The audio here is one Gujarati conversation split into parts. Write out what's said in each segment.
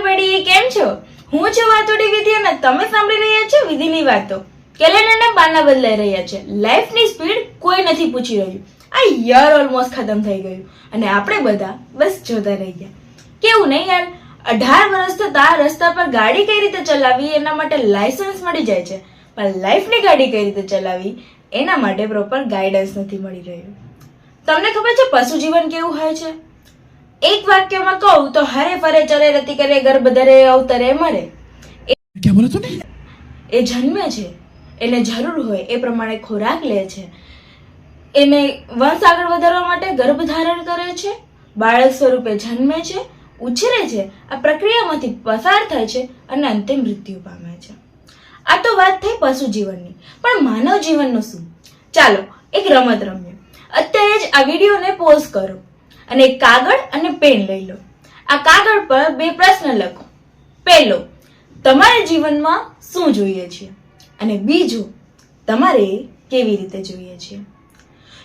એવરીબડી, કેમ છો? હું છું વાતોડી વિધિ અને તમે સાંભળી રહ્યા છો વિધિની વાતો. કેલેન્ડરના પાના બદલાઈ રહ્યા છે, લાઈફની સ્પીડ કોઈ નથી પૂછી રહ્યું. આ યર ઓલમોસ્ટ ખતમ થઈ ગયું અને આપણે બધા બસ જોતા રહી ગયા. કેવું નહીં યાર, 18 વર્ષ થતા રસ્તા પર ગાડી કઈ રીતે ચલાવવી એના માટે લાયસન્સ મળી જાય છે, પણ લાઈફની ગાડી કઈ રીતે ચલાવવી એના માટે પ્રોપર ગાઈડન્સ નથી મળી રહ્યું. તમને ખબર છે પશુ જીવન કેવું હોય છે? એક વાક્યમાં કહું તો હરે ફરે ચરે રતિ કરે ગર્ભ ધરે અવતરે મરે. क्या बोला तूने? એ જન્મે છે, એને જરૂર હોય એ પ્રમાણે ખોરાક લે છે, એને વંશ આગળ વધારવા માટે ગર્ભ ધારણ કરે છે, બાળક સ્વરૂપે જન્મે છે, ઉછરે છે, આ પ્રક્રિયામાંથી પસાર થાય છે અને અંતે મૃત્યુ પામે છે. આ તો વાત થઈ પશુ જીવનની, પણ માનવ જીવનનું શું? ચાલો એક રમત રમીએ. અત્યારે જ આ વિડીયોને પોઝ કરો અને એક કાગળ અને પેન લઈ લો. આ કાગળ પર 2 પ્રશ્ન લખો. પહેલો, તમારે જીવનમાં શું જોઈએ છે, અને બીજું, તમારે કેવી રીતે જોઈએ છે.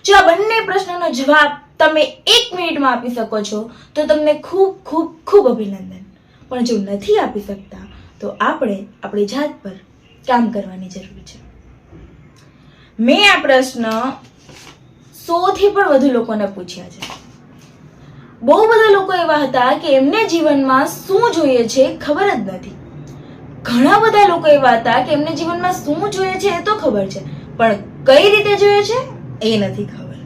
જો આ બંને પ્રશ્નોનો જવાબ તમે 1 મિનિટમાં આપી શકો છો તો તમને ખૂબ ખૂબ ખૂબ અભિનંદન. પણ જો નથી આપી શકતા તો આપણે આપણી જાત પર કામ કરવાની જરૂર છે. મેં આ પ્રશ્ન 100 થી પણ વધુ લોકોને પૂછ્યા છે. બહુ બધા લોકો એવા હતા કે એમને જીવનમાં શું જોઈએ છે ખબર જ નથી. ઘણા બધા લોકો એવા હતા કે એમને જીવનમાં શું જોઈએ છે એ તો ખબર છે, પણ કઈ રીતે જોઈએ છે એ નથી ખબર.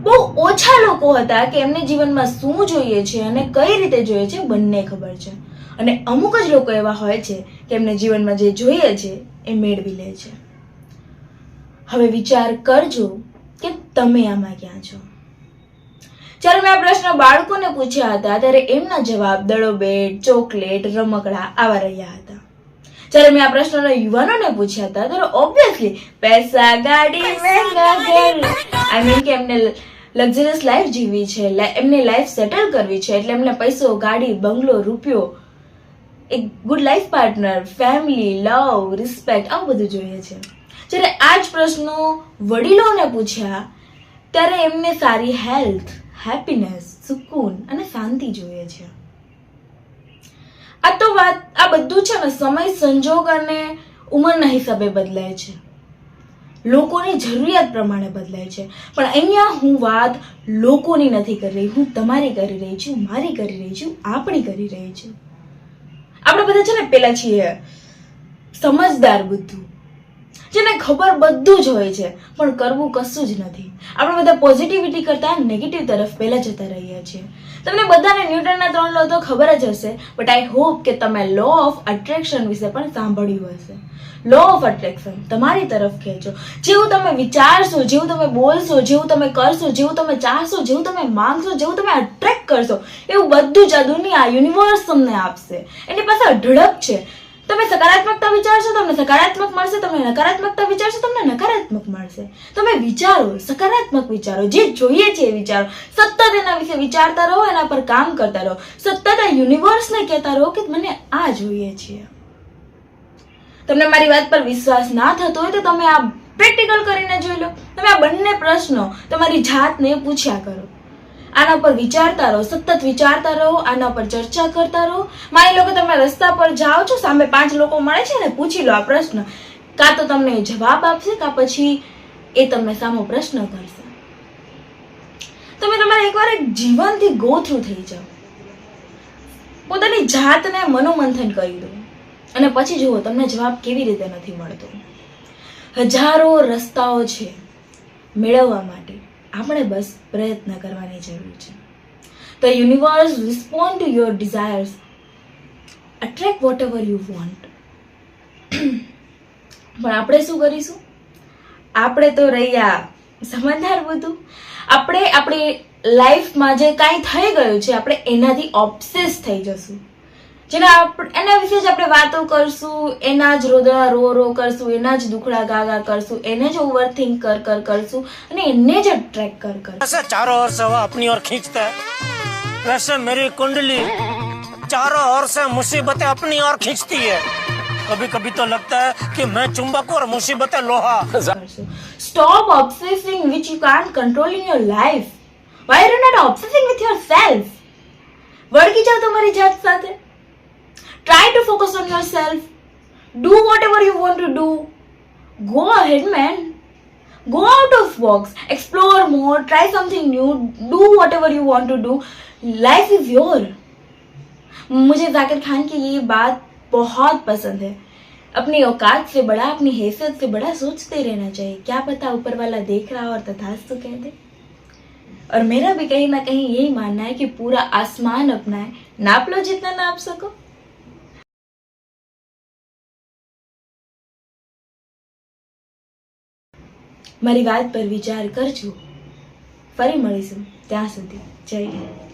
બહુ ઓછા લોકો હતા કે એમને જીવનમાં શું જોઈએ છે અને કઈ રીતે જોઈએ છે બંને ખબર છે, અને અમુક જ લોકો એવા હોય છે કે એમને જીવનમાં જે જોઈએ છે એ મેળવી લે છે. હવે વિચાર કરજો કે તમે આમાં ક્યાં છો. જ્યારે મેં આ પ્રશ્ન બાળકોને પૂછ્યા હતા ત્યારે એમના જવાબ દડો બેટ, ચોકલેટ, રમકડા આવા રહ્યા હતા. જ્યારે મેં આ પ્રશ્નનો યુવાનોને પૂછ્યા હતા ત્યારે ઓબ્વિયસલી પૈસા, ગાડી, મહેંગા ઘર, આઈ મીન કે એમને લક્ઝરિયસ લાઈફ જીવવી છે, એમને લાઈફ સેટલ કરવી છે, એટલે એમને પૈસો, ગાડી, બંગલો, રૂપિયો, એક ગુડ લાઈફ પાર્ટનર, ફેમિલી, લવ, રિસ્પેક્ટ આવું બધું જોઈએ છે. જ્યારે આ જ પ્રશ્નો વડીલોને પૂછ્યા ત્યારે એમને સારી હેલ્થ, હેપીનેસ, સુકૂન અને શાંતિ જોઈએ છે. આ બધું છે ને સમય, સંજોગ અને ઉંમરના હિસાબે બદલાય છે, લોકોની જરૂરિયાત પ્રમાણે બદલાય છે. પણ અહીંયા હું વાત લોકોની નથી કરી રહી, હું તમારી કરી રહી છું, મારી કરી રહી છું, આપણી કરી રહી છું. આપણે બધા છે ને પેલા છીએ સમજદાર બુદ્ધુ, જેને ખબર બધું જ હોય છે પણ કરવું કશું જ નથી. આપણે બધા પોઝિટિવિટી કરતા નેગેટિવ તરફ પહેલા જતા રહીએ છીએ. તમને બધાને ન્યૂટનના 3 લો તો ખબર જ હશે, બટ આઈ હોપ કે તમે લો ઓફ અટ્રેક્શન વિશે પણ સાંભળ્યું હશે. લો ઓફ અટ્રેક્શન તમારી તરફ ખેંચો. જેવું તમે વિચારશો, જેવું તમે બોલશો, જેવું તમે કરશો, જેવું તમે ચાહશો, જેવું તમે માંગશો, જેવું તમે અટ્રેક્ટ કરશો, એવું બધું જ આ દુનિયા, યુનિવર્સ તમને આપશે. એની પાસે ઢળક છે. તમે સકારાત્મકતા વિચારશો તમને સકારાત્મક મળશે, તમે નકારાત્મકતા વિચારશો તમને નકારાત્મક મળશે. તમે વિચારો, સકારાત્મક વિચારો, જે જોઈએ છે એ વિચારો, સતત એના વિશે વિચારતા રહો, એના પર કામ કરતા રહો, સતત આ યુનિવર્સને કહેતા રહો કે મને આ જોઈએ છે. તમને મારી વાત પર વિશ્વાસ ના થતો હોય તો તમે આ પ્રેક્ટિકલ કરીને જોઈ લો. તમે આ બંને પ્રશ્નો તમારી જાતને પૂછ્યા કરો, આના પર વિચારતા રહો, સતત વિચારતા રહો, આના પર ચર્ચા કરતા રહો. માની લો કે તમે રસ્તા પર જાઓ છો, સામે 5 લોકો મળે છે ને પૂછી લો આ પ્રશ્ન, કાં તો તમને જવાબ આપશે કાં પછી એ તમને સામો પ્રશ્ન કરશે. તમે તમારા એકવાર એક જીવનથી ગો થ્રુ થઈ જાઓ, પોતાની જાતને મનોમંથન કરી દો અને પછી જુઓ તમને જવાબ કેવી રીતે નથી મળતો. હજારો રસ્તાઓ છે મેળવવા માટે, આપણે બસ પ્રયત્ન કરવાની જરૂર છે. The universe respond to your desires. Attract whatever you want. પણ આપણે શું કરીશું? આપણે તો રહ્યા સમજદાર બધું. આપણે આપણી લાઈફમાં જે કાંઈ થઈ ગયું છે આપણે એનાથી ઓબ્સેસ થઈ જશું. એના વિશે જ આપણે વાતો કરશું, એના જ રોદડા રો કરશું, એના જ દુખડા ગાગા કરશું, એને જ ઓવરથિંક કરશું અને એને જ અટ્રેક્ટ કર. ऐसे चारों ओर से हवा अपनी ओर खींचता है, वैसे मेरी कुंडली चारों ओर से मुसीबतें अपनी ओर खींचती है. कभी कभी तो लगता है कि मैं चुंबक और मुसीबतें लोहा. Stop obsessing which you can't control in your life. Why are you not obsessing with yourself? વળગી જાઓ તમારી જાત સાથે. Try to focus on yourself. Do whatever you want to do. Go ahead, man. Go out of box. Explore more. Try something new. Do whatever you want to do. Life is your. मुझे जाकिर खान की ये बात बहुत पसंद है. अपनी औकात से बड़ा, अपनी हैसियत से बड़ा सोचते रहना चाहिए. क्या पता ऊपर वाला देख रहा और तथास्तु कह दे. और मेरा भी कहीं ना कहीं यही मानना है कि पूरा आसमान अपना है, नाप लो जितना नाप सको. મારી વાત પર વિચાર કરજો. ફરી મળીશું. ત્યાં સુધી જય હિન્દ.